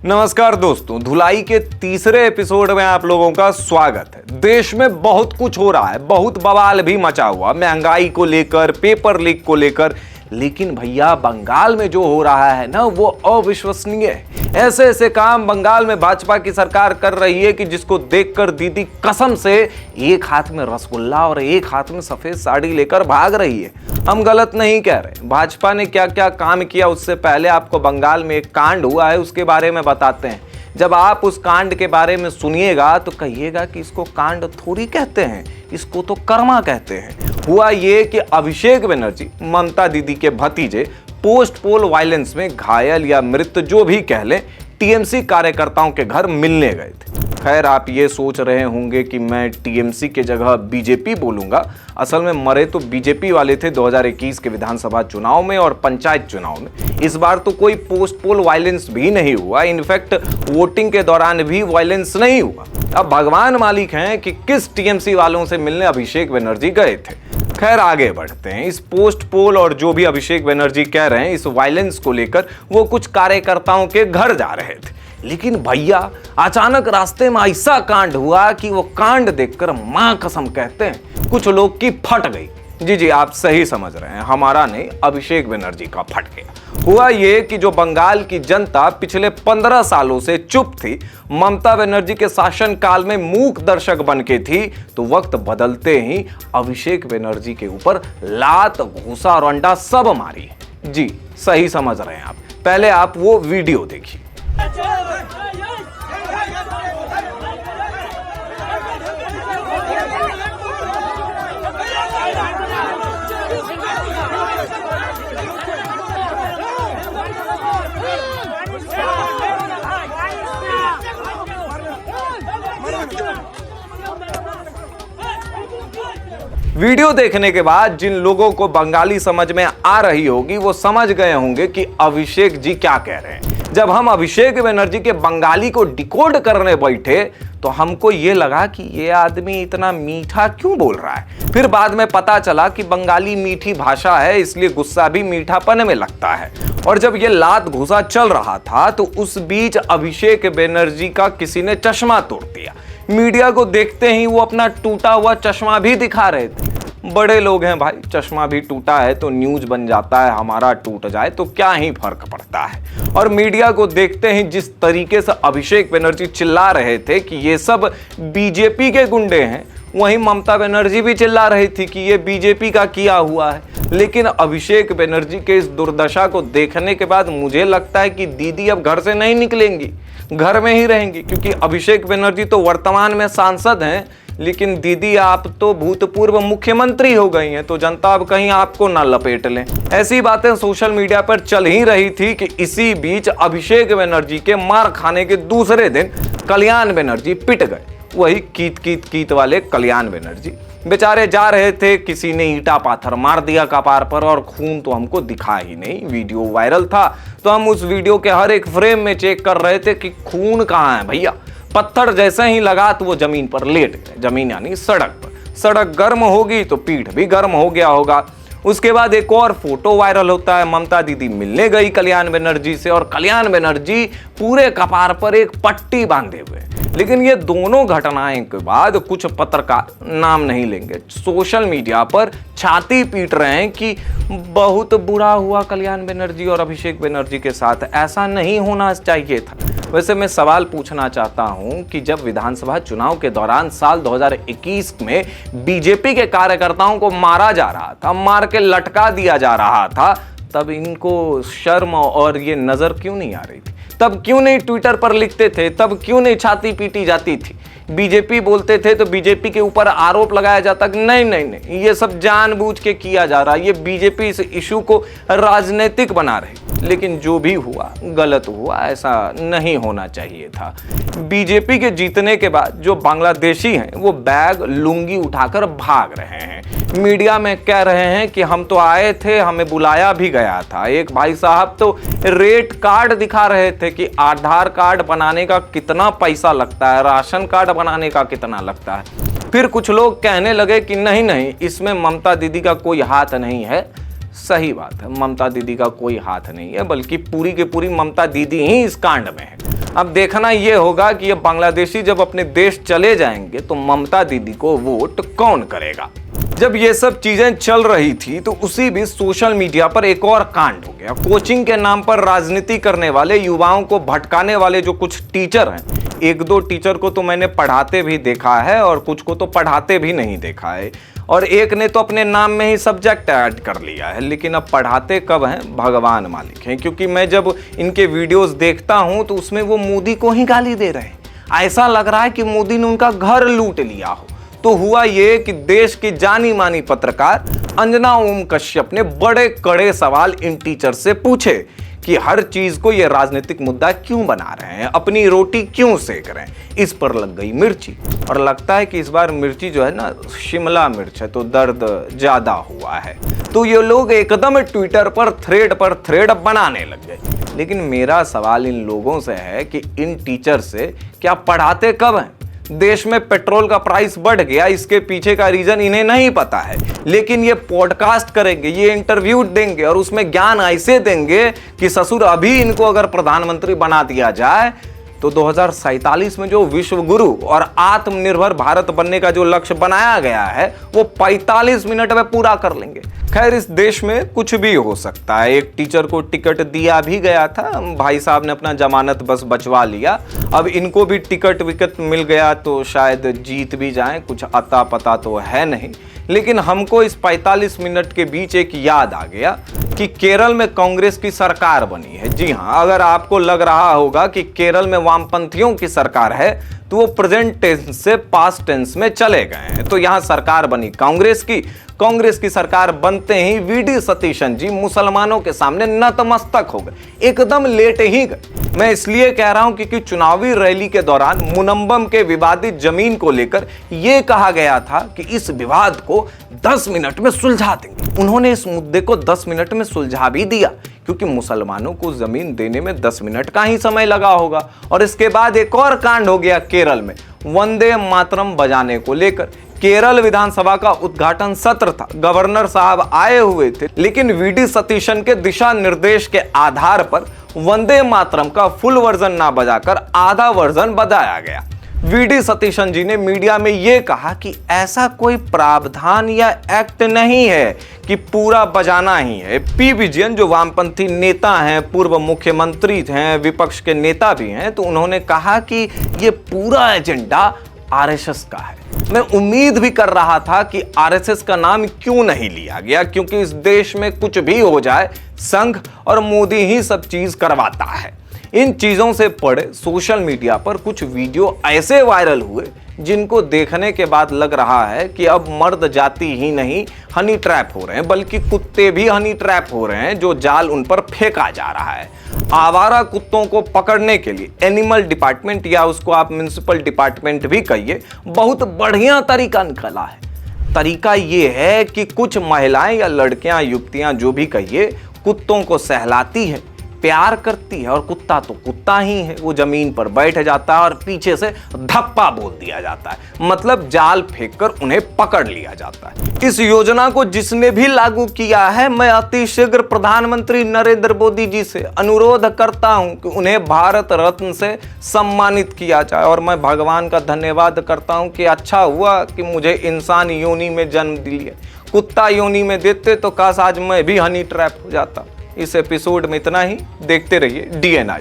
नमस्कार दोस्तों, धुलाई के तीसरे एपिसोड में आप लोगों का स्वागत है। देश में बहुत कुछ हो रहा है, बहुत बवाल भी मचा हुआ, महंगाई को लेकर, पेपर लीक को लेकर। लेकिन भैया बंगाल में जो हो रहा है ना, वो अविश्वसनीय है। ऐसे ऐसे काम बंगाल में भाजपा की सरकार कर रही है कि जिसको देखकर दीदी कसम से एक हाथ में रसगुल्ला और एक हाथ में सफेद साड़ी लेकर भाग रही है। हम गलत नहीं कह रहे। भाजपा ने क्या क्या काम किया, उससे पहले आपको बंगाल में एक कांड हुआ है उसके बारे में बताते हैं। जब आप उस कांड के बारे में सुनिएगा तो कहिएगा कि इसको कांड थोड़ी कहते हैं, इसको तो कर्मा कहते हैं। हुआ ये कि अभिषेक बनर्जी, ममता दीदी के भतीजे, पोस्ट पोल वायलेंस में घायल या मृत जो भी कह लें, टीएमसी कार्यकर्ताओं के घर मिलने गए थे। खैर, आप ये सोच रहे होंगे कि मैं टीएमसी के जगह बीजेपी बोलूंगा। असल में मरे तो बीजेपी वाले थे 2021 के विधानसभा चुनाव में और पंचायत चुनाव में। इस बार तो कोई पोस्ट पोल वायलेंस भी नहीं हुआ, इनफैक्ट वोटिंग के दौरान भी वायलेंस नहीं हुआ। अब भगवान मालिक हैं कि किस टीएमसी वालों से मिलने अभिषेक बनर्जी गए थे। खैर, आगे बढ़ते हैं। इस पोस्ट पोल और जो भी अभिषेक बनर्जी कह रहे हैं, इस वायलेंस को लेकर वो कुछ कार्यकर्ताओं के घर जा रहे थे। लेकिन भैया अचानक रास्ते में ऐसा कांड हुआ कि वो कांड देखकर मां कसम कहते हैं कुछ लोग की फट गई। जी, आप सही समझ रहे हैं, हमारा नहीं, अभिषेक बनर्जी का फट गया। हुआ ये कि जो बंगाल की जनता पिछले 15 सालों से चुप थी, ममता बनर्जी के शासन काल में मूक दर्शक बन के थी, तो वक्त बदलते ही अभिषेक बनर्जी के ऊपर लात, घूसा और अंडा सब मारी। जी, सही समझ रहे हैं आप। पहले आप वो वीडियो देखिए। वीडियो देखने के बाद जिन लोगों को बंगाली समझ में आ रही होगी वो समझ गए होंगे कि अभिषेक जी क्या कह रहे हैं। जब हम अभिषेक बनर्जी के बंगाली को डिकोड करने बैठे तो हमको ये लगा कि ये आदमी इतना मीठा क्यों बोल रहा है। फिर बाद में पता चला कि बंगाली मीठी भाषा है, इसलिए गुस्सा भी मीठापन में लगता है। और जब ये लात घुसा चल रहा था तो उस बीच अभिषेक बनर्जी का किसी ने चश्मा तोड़ दिया। मीडिया को देखते ही वो अपना टूटा हुआ चश्मा भी दिखा रहे थे। बड़े लोग हैं भाई, चश्मा भी टूटा है तो न्यूज बन जाता है, हमारा टूट जाए तो क्या ही फर्क पड़ता है। और मीडिया को देखते ही जिस तरीके से अभिषेक बनर्जी चिल्ला रहे थे कि ये सब बीजेपी के गुंडे हैं, वहीं ममता बनर्जी भी चिल्ला रही थी कि ये बीजेपी का किया हुआ है। लेकिन अभिषेक बनर्जी के इस दुर्दशा को देखने के बाद मुझे लगता है कि दीदी अब घर से नहीं निकलेंगी, घर में ही रहेंगी, क्योंकि अभिषेक बनर्जी तो वर्तमान में सांसद हैं, लेकिन दीदी आप तो भूतपूर्व मुख्यमंत्री हो गई हैं, तो जनता अब कहीं आपको ना लपेट लें। ऐसी बातें सोशल मीडिया पर चल ही रही थी कि इसी बीच अभिषेक बनर्जी के मार खाने के दूसरे दिन कल्याण बनर्जी पिट गए। वही कीत वाले कल्याण बनर्जी बेचारे जा रहे थे, किसी ने ईंटा पाथर मार दिया कपार पर और खून तो हमको दिखा ही नहीं। वीडियो वायरल था तो हम उस वीडियो के हर एक फ्रेम में चेक कर रहे थे कि खून कहाँ है भैया। पत्थर जैसे ही लगा तो वो जमीन पर लेट गए, जमीन यानी सड़क पर। सड़क गर्म होगी तो पीठ भी गर्म हो गया होगा। उसके बाद एक और फोटो वायरल होता है, ममता दीदी मिलने गई कल्याण बनर्जी से और कल्याण बनर्जी पूरे कपार पर एक पट्टी बांधे हुए। लेकिन ये दोनों घटनाएं के बाद कुछ पत्रकार, नाम नहीं लेंगे, सोशल मीडिया पर छाती पीट रहे हैं कि बहुत बुरा हुआ कल्याण बनर्जी और अभिषेक बनर्जी के साथ, ऐसा नहीं होना चाहिए था। वैसे मैं सवाल पूछना चाहता हूं कि जब विधानसभा चुनाव के दौरान साल 2021 में बीजेपी के कार्यकर्ताओं को मारा जा रहा था, मार के लटका दिया जा रहा था, तब इनको शर्म और ये नजर क्यों नहीं आ रही थी? तब क्यों नहीं ट्विटर पर लिखते थे? तब क्यों नहीं छाती पीटी जाती थी? बीजेपी बोलते थे तो बीजेपी के ऊपर आरोप लगाया जाता कि नहीं, ये सब जानबूझ के किया जा रहा है, ये बीजेपी इस इशू को राजनीतिक बना रही। लेकिन जो भी हुआ गलत हुआ, ऐसा नहीं होना चाहिए था। बीजेपी के जीतने के बाद जो बांग्लादेशी हैं वो बैग लुंगी उठाकर भाग रहे हैं। मीडिया में कह रहे हैं कि हम तो आए थे, हमें बुलाया भी गया था। एक भाई साहब तो रेट कार्ड दिखा रहे थे कि आधार कार्ड बनाने का कितना पैसा लगता है, राशन कार्ड बनाने का कितना लगता है। फिर कुछ लोग कहने लगे कि नहीं, इसमें ममता दीदी का कोई हाथ नहीं है, सही बात है, ममता दीदी का कोई हाथ नहीं है, बल्कि पूरी की पूरी ममता दीदी ही इस कांड में है। अब देखना यह होगा कि ये बांग्लादेशी जब अपने देश चले जाएंगे तो ममता दीदी को वोट कौन करेगा। जब ये सब चीजें चल रही थी तो उसी बीच सोशल मीडिया पर एक और कांड हो गया। कोचिंग के नाम पर राजनीति करने वाले, युवाओं को भटकाने वाले जो कुछ टीचर हैं, एक दो टीचर को तो मैंने पढ़ाते भी देखा है और कुछ को तो पढ़ाते भी नहीं देखा है, और एक ने तो अपने नाम में ही सब्जेक्ट ऐड कर लिया है, लेकिन अब पढ़ाते कब हैं भगवान मालिक हैं। क्योंकि मैं जब इनके वीडियोस देखता हूं तो उसमें वो मोदी को ही गाली दे रहे हैं, ऐसा लग रहा है कि मोदी ने उनका घर लूट लिया हो। तो हुआ ये कि देश की जानी मानी पत्रकार अंजना ओम कश्यप ने बड़े कड़े सवाल इन टीचर से पूछे कि हर चीज को ये राजनीतिक मुद्दा क्यों बना रहे हैं, अपनी रोटी क्यों सेक रहे हैं। इस पर लग गई मिर्ची, और लगता है कि इस बार मिर्ची जो है ना शिमला मिर्च है, तो दर्द ज्यादा हुआ है। तो ये लोग एकदम ट्विटर पर थ्रेड बनाने लग गए। लेकिन मेरा सवाल इन लोगों से है कि इन टीचर से क्या पढ़ाते कब हैं? देश में पेट्रोल का प्राइस बढ़ गया, इसके पीछे का रीजन इन्हें नहीं पता है, लेकिन ये पॉडकास्ट करेंगे, ये इंटरव्यू देंगे और उसमें ज्ञान ऐसे देंगे कि ससुर अभी इनको अगर प्रधानमंत्री बना दिया जाए तो 2047 में जो विश्व गुरु और आत्मनिर्भर भारत बनने का जो लक्ष्य बनाया गया है वो 45 मिनट में पूरा कर लेंगे। खैर, इस देश में कुछ भी हो सकता है। एक टीचर को टिकट दिया भी गया था, भाई साहब ने अपना जमानत बस बचवा लिया, अब इनको भी टिकट विकट मिल गया तो शायद जीत भी जाएं, कुछ अता पता तो है नहीं। लेकिन हमको इस 45 मिनट के बीच एक याद आ गया कि केरल में कांग्रेस की सरकार बनी है। जी हां, अगर आपको लग रहा होगा कि केरल में वामपंथियों की सरकार है तो वो प्रेजेंट टेंस से पास्ट टेंस में चले गए हैं। तो यहां सरकार बनी कांग्रेस की सरकार बनते ही वीडी सतीशन जी मुसलमानों के सामने नतमस्तक हो गए, एकदम लेट ही गए। मैं इसलिए कह रहा हूं क्योंकि चुनावी रैली के दौरान मुनम्बम के विवादित जमीन को लेकर यह कहा गया था कि इस विवाद को 10 मिनट में सुलझा देंगे। उन्होंने इस मुद्दे को 10 मिनट में सुलझा भी दिया, क्योंकि मुसलमानों को जमीन देने में 10 मिनट का ही समय लगा होगा। और इसके बाद एक और कांड हो गया केरल में, वंदे मातरम बजाने को लेकर। केरल विधानसभा का उद्घाटन सत्र था, गवर्नर साहब आए हुए थे, लेकिन वीडी सतीशन के दिशा निर्देश के आधार पर वंदे मातरम का फुल वर्जन ना बजाकर आधा वर्जन बजाया गया। वीडी सतीशन जी ने मीडिया में यह कहा कि ऐसा कोई प्रावधान या एक्ट नहीं है कि पूरा बजाना ही है। पी विजयन जो वामपंथी नेता हैं, पूर्व मुख्यमंत्री हैं, विपक्ष के नेता भी हैं, तो उन्होंने कहा कि यह पूरा एजेंडा आरएसएस का है। मैं उम्मीद भी कर रहा था कि आरएसएस का नाम क्यों नहीं लिया गया, क्योंकि इस देश में कुछ भी हो जाए संघ और मोदी ही सब चीज करवाता है। इन चीजों से पड़े सोशल मीडिया पर कुछ वीडियो ऐसे वायरल हुए जिनको देखने के बाद लग रहा है कि अब मर्द जाति ही नहीं हनी ट्रैप हो रहे हैं, बल्कि कुत्ते भी हनी ट्रैप हो रहे हैं, जो जाल उन पर फेंका जा रहा है। आवारा कुत्तों को पकड़ने के लिए एनिमल डिपार्टमेंट, या उसको आप म्युनिसिपल डिपार्टमेंट भी कहिए, बहुत बढ़िया तरीका निकला है। तरीका ये है कि कुछ महिलाएं या लड़कियां, युवतियां जो भी कहिए, कुत्तों को सहलाती है, प्यार करती है, और कुत्ता तो कुत्ता ही है, वो जमीन पर बैठ जाता है और पीछे से धप्पा बोल दिया जाता है, मतलब जाल फेंककर उन्हें पकड़ लिया जाता है। इस योजना को जिसने भी लागू किया है, मैं अतिशीघ्र प्रधानमंत्री नरेंद्र मोदी जी से अनुरोध करता हूं कि उन्हें भारत रत्न से सम्मानित किया जाए। और मैं भगवान का धन्यवाद करता हूं कि अच्छा हुआ कि मुझे इंसान योनि में जन्म दिया, कुत्ता योनि में देते तो काश आज मैं भी हनी ट्रैप हो जाता। इस एपिसोड में इतना ही, देखते रहिए DNI।